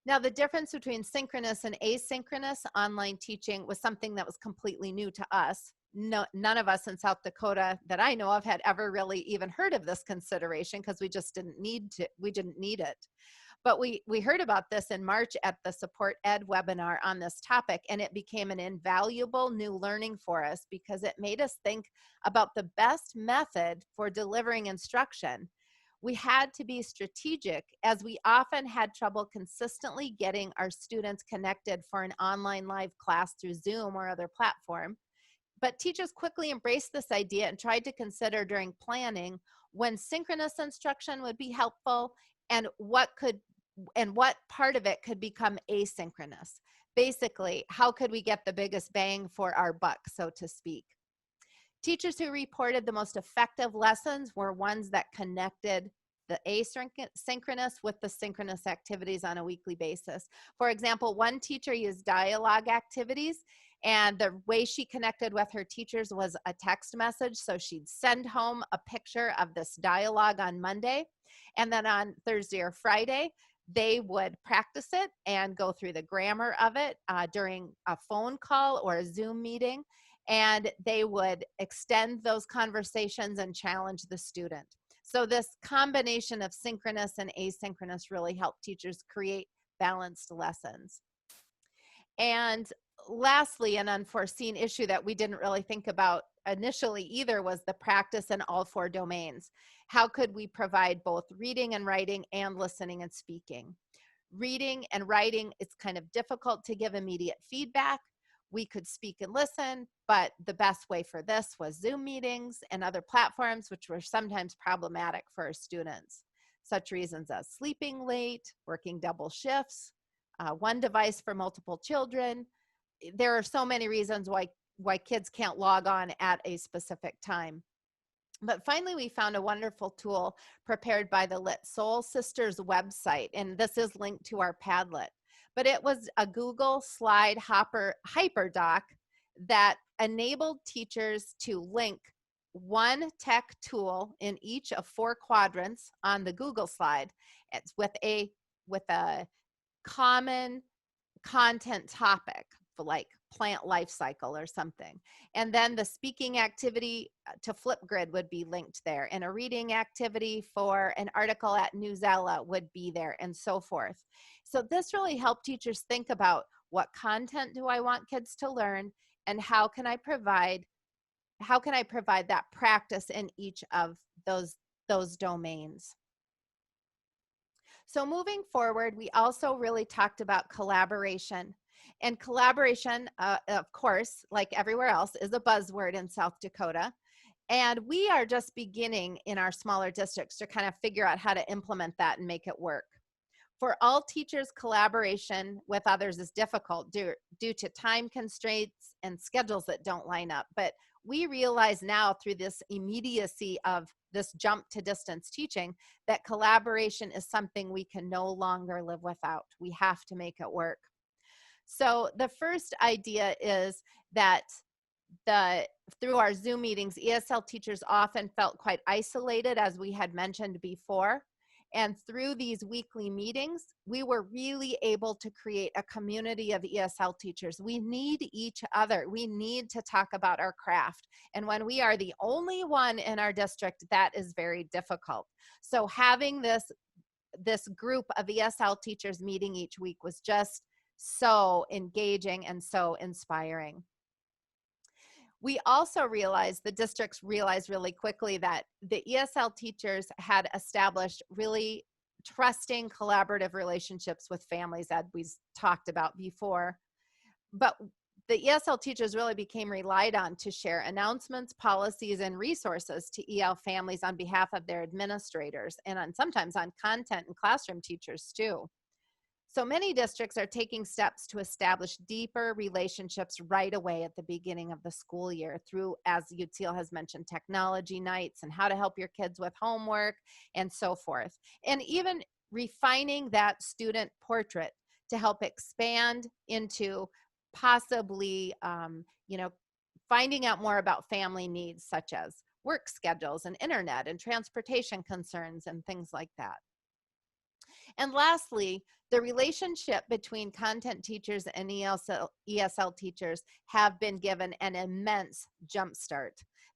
Now, the difference between synchronous and asynchronous online teaching was something that was completely new to us. None of us in South Dakota that I know of had ever really even heard of this consideration, because we didn't need it. But we heard about this in March at the Support Ed webinar on this topic, and it became an invaluable new learning for us, because it made us think about the best method for delivering instruction. We had to be strategic, as we often had trouble consistently getting our students connected for an online live class through Zoom or other platform. But teachers quickly embraced this idea and tried to consider during planning when synchronous instruction would be helpful, and what part of it could become asynchronous. Basically, how could we get the biggest bang for our buck, so to speak? Teachers who reported the most effective lessons were ones that connected the asynchronous with the synchronous activities on a weekly basis. For example, one teacher used dialogue activities, and the way she connected with her teachers was a text message. So she'd send home a picture of this dialogue on Monday, and then on Thursday or Friday, they would practice it and go through the grammar of it during a phone call or a Zoom meeting, and they would extend those conversations and challenge the student. So this combination of synchronous and asynchronous really helped teachers create balanced lessons. And lastly, an unforeseen issue that we didn't really think about initially either was the practice in all 4 domains. How could we provide both reading and writing and listening and speaking? Reading and writing, it's kind of difficult to give immediate feedback. We could speak and listen, but the best way for this was Zoom meetings and other platforms, which were sometimes problematic for our students. Such reasons as sleeping late, working double shifts, one device for multiple children. There are so many reasons why kids can't log on at a specific time. But finally, we found a wonderful tool prepared by the Lit Soul Sisters website, and this is linked to our Padlet. But it was a Google Slide Hyperdoc that enabled teachers to link one tech tool in each of 4 quadrants on the Google slide. It's with a common content topic, for like plant life cycle or something. And then the speaking activity to Flipgrid would be linked there, and a reading activity for an article at Newsella would be there, and so forth. So this really helped teachers think about, what content do I want kids to learn, and how can I provide that practice in each of those domains. So moving forward, we also really talked about collaboration. And collaboration, of course, like everywhere else, is a buzzword in South Dakota. And we are just beginning in our smaller districts to kind of figure out how to implement that and make it work. For all teachers, collaboration with others is difficult due to time constraints and schedules that don't line up. But we realize now through this immediacy of this jump to distance teaching that collaboration is something we can no longer live without. We have to make it work. So the first idea is that through our Zoom meetings, ESL teachers often felt quite isolated, as we had mentioned before. And through these weekly meetings, we were really able to create a community of ESL teachers. We need each other. We need to talk about our craft. And when we are the only one in our district, that is very difficult. So having this group of ESL teachers meeting each week was just so engaging and so inspiring. We also realized, the districts realized really quickly, that the ESL teachers had established really trusting, collaborative relationships with families, as we talked about before. But the ESL teachers really became relied on to share announcements, policies, and resources to EL families on behalf of their administrators, and sometimes on content and classroom teachers too. So many districts are taking steps to establish deeper relationships right away at the beginning of the school year through, as Utsil has mentioned, technology nights and how to help your kids with homework and so forth. And even refining that student portrait to help expand into possibly, finding out more about family needs such as work schedules and internet and transportation concerns and things like that. And lastly, the relationship between content teachers and ESL teachers have been given an immense jumpstart.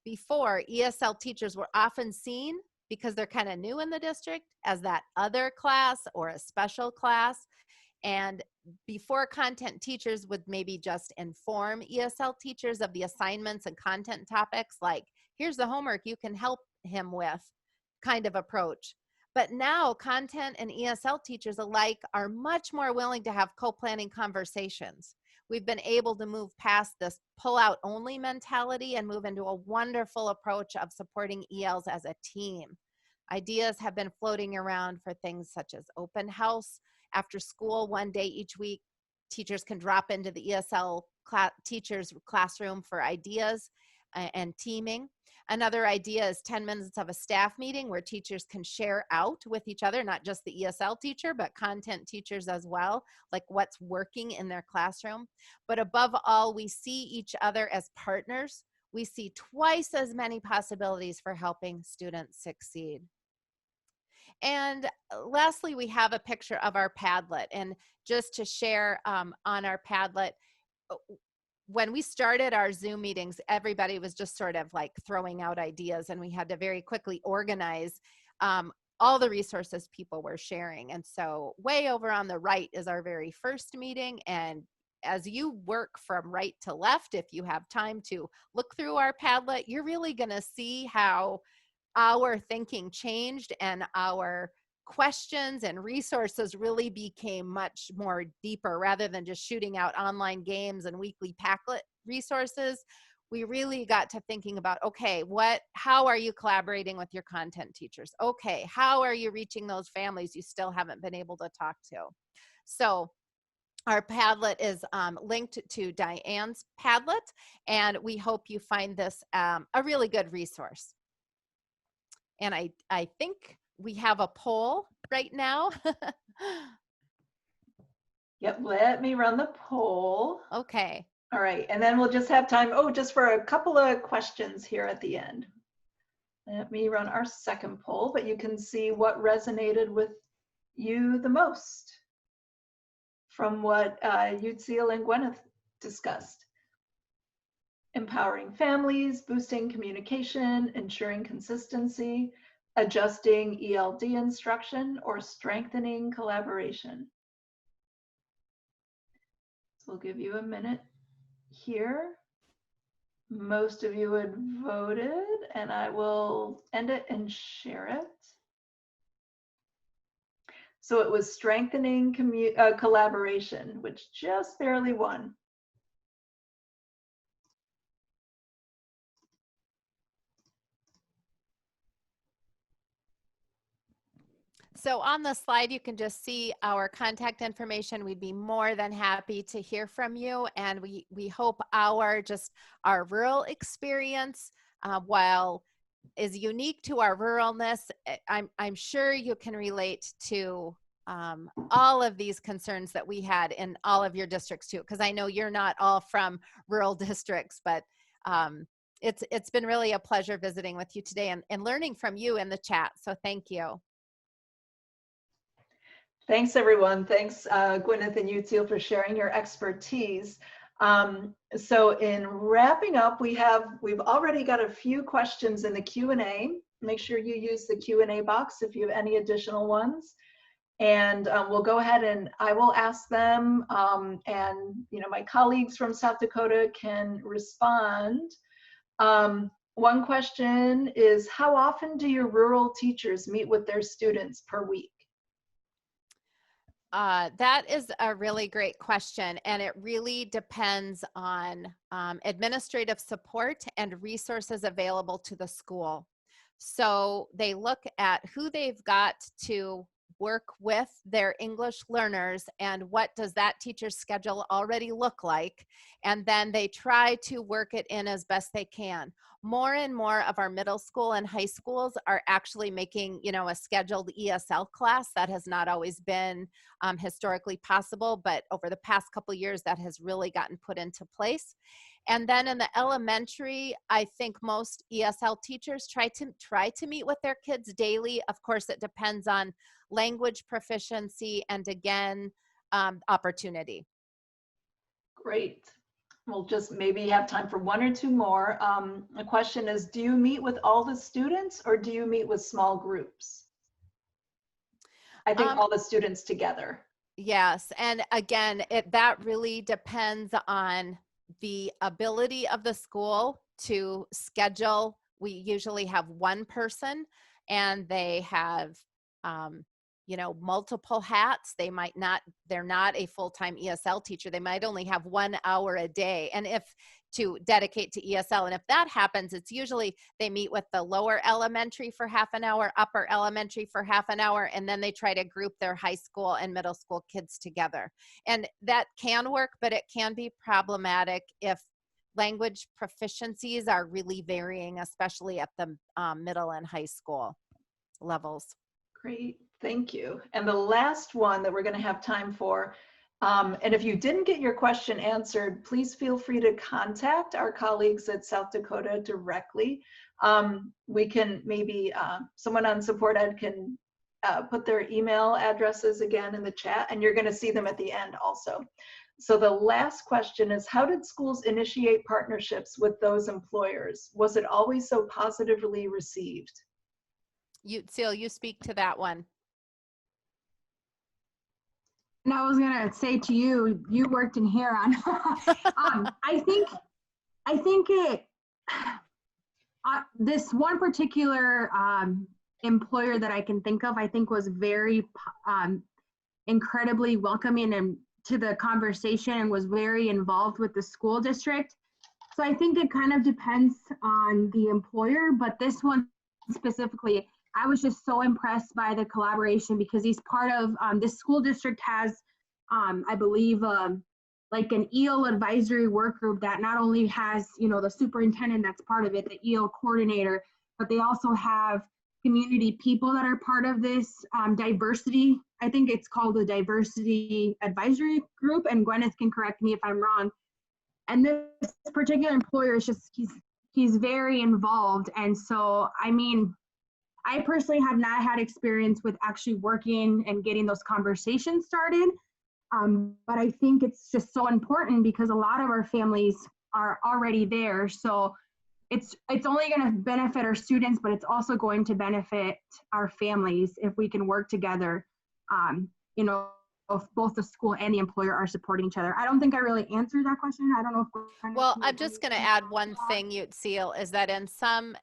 Before, ESL teachers were often seen, because they're kind of new in the district, as that other class or a special class. And before, content teachers would maybe just inform ESL teachers of the assignments and content topics, like, here's the homework you can help him with, kind of approach. But now content and ESL teachers alike are much more willing to have co-planning conversations. We've been able to move past this pull-out only mentality and move into a wonderful approach of supporting ELs as a team. Ideas have been floating around for things such as open house. After school, one day each week, teachers can drop into the ESL teachers' classroom for ideas and teaming. Another idea is 10 minutes of a staff meeting where teachers can share out with each other, not just the ESL teacher, but content teachers as well, like what's working in their classroom. But above all, we see each other as partners. We see twice as many possibilities for helping students succeed. And lastly, we have a picture of our Padlet. And just to share on our Padlet, when we started our Zoom meetings, everybody was just sort of like throwing out ideas, and we had to very quickly organize all the resources people were sharing. And so way over on the right is our very first meeting. And as you work from right to left, if you have time to look through our Padlet, you're really going to see how our thinking changed and our questions and resources really became much more deeper. Rather than just shooting out online games and weekly Padlet resources, we really got to thinking about, okay, how are you collaborating with your content teachers? Okay, how are you reaching those families you still haven't been able to talk to? So our Padlet is linked to Diane's Padlet, and we hope you find this a really good resource. And I think we have a poll right now. Yep, let me run the poll. Okay. All right, and then we'll just have time, just for a couple of questions here at the end. Let me run our second poll, but you can see what resonated with you the most from what Utsil and Gwyneth discussed. Empowering families, boosting communication, ensuring consistency, adjusting ELD instruction, or strengthening collaboration. So we'll give you a minute here. Most of you had voted, and I will end it and share it. So it was strengthening collaboration, which just barely won. So on the slide, you can just see our contact information. We'd be more than happy to hear from you. And we hope our rural experience, while is unique to our ruralness, I'm sure you can relate to all of these concerns that we had in all of your districts too, because I know you're not all from rural districts, but it's been really a pleasure visiting with you today and learning from you in the chat. So thank you. Thanks, everyone. Thanks, Gwyneth and Utsil, for sharing your expertise. So in wrapping up, we've already got a few questions in the Q&A. Make sure you use the Q&A box if you have any additional ones. And we'll go ahead and I will ask them, and my colleagues from South Dakota can respond. One question is, how often do your rural teachers meet with their students per week? That is a really great question, and it really depends on administrative support and resources available to the school. So they look at who they've got to work with their English learners and what does that teacher's schedule already look like, and then they try to work it in as best they can. More and more of our middle school and high schools are actually making, a scheduled ESL class. That has not always been historically possible, but over the past couple of years, that has really gotten put into place. And then in the elementary, I think most ESL teachers try to meet with their kids daily. Of course, it depends on language proficiency and, again, opportunity. Great. We'll just maybe have time for one or two more. The question is, do you meet with all the students or do you meet with small groups? I think all the students together. Yes, and again, that really depends on the ability of the school to schedule. We usually have one person and they have multiple hats. They're not a full-time ESL teacher. They might only have 1 hour a day and to dedicate to ESL. And if that happens, it's usually they meet with the lower elementary for half an hour, upper elementary for half an hour, and then they try to group their high school and middle school kids together. And that can work, but it can be problematic if language proficiencies are really varying, especially at the middle and high school levels. Great, thank you. And the last one that we're going to have time for, and if you didn't get your question answered, please feel free to contact our colleagues at South Dakota directly. We can maybe, someone on Support Ed can put their email addresses again in the chat, and you're going to see them at the end also. So the last question is, how did schools initiate partnerships with those employers? Was it always so positively received? Utsil, you speak to that one. And I was gonna say to you, you worked in Huron. I think this one particular employer that I can think of, I think was very incredibly welcoming and to the conversation and was very involved with the school district. So I think it kind of depends on the employer, but this one specifically, I was just so impressed by the collaboration because he's part of, this school district has, I believe, like an EL advisory work group that not only has, the superintendent that's part of it, the EL coordinator, but they also have community people that are part of this diversity. I think it's called the diversity advisory group, and Gwyneth can correct me if I'm wrong. And this particular employer is just, he's very involved. And so, I mean, I personally have not had experience with actually working and getting those conversations started. But I think it's just so important because a lot of our families are already there. So it's only going to benefit our students, but it's also going to benefit our families if we can work together. If both the school and the employer are supporting each other. I don't think I really answered that question. I don't know if. Well, I'm just going to add one thing, Utsil, is that in some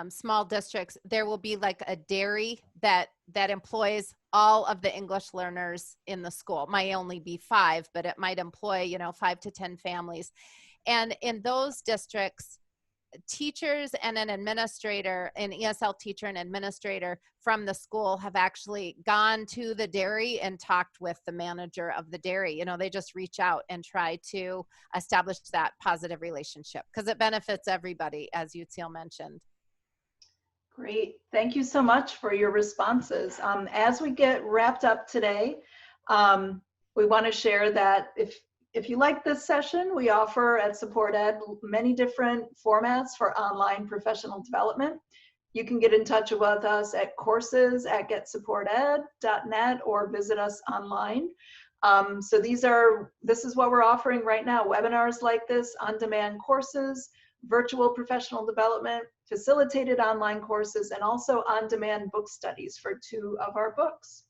small districts, there will be like a dairy that employs all of the English learners in the school. Might only be 5, but it might employ, 5 to 10 families. And in those districts, teachers and an administrator, an ESL teacher and administrator from the school have actually gone to the dairy and talked with the manager of the dairy. They just reach out and try to establish that positive relationship because it benefits everybody, as Yutzil mentioned. Great. Thank you so much for your responses. As we get wrapped up today, we want to share that if you like this session, we offer at Support Ed many different formats for online professional development. You can get in touch with us at courses@getsupported.net or visit us online. So this is what we're offering right now: webinars like this, on-demand courses, virtual professional development, facilitated online courses, and also on-demand book studies for 2 of our books.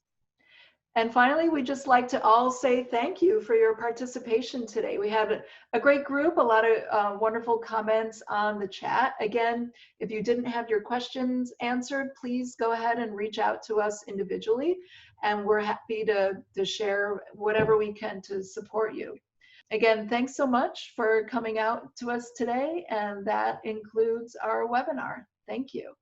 And finally, we just like to all say thank you for your participation today. We had a great group, a lot of wonderful comments on the chat. Again, if you didn't have your questions answered, please go ahead and reach out to us individually, and we're happy to share whatever we can to support you. Again, thanks so much for coming out to us today, and that includes our webinar. Thank you.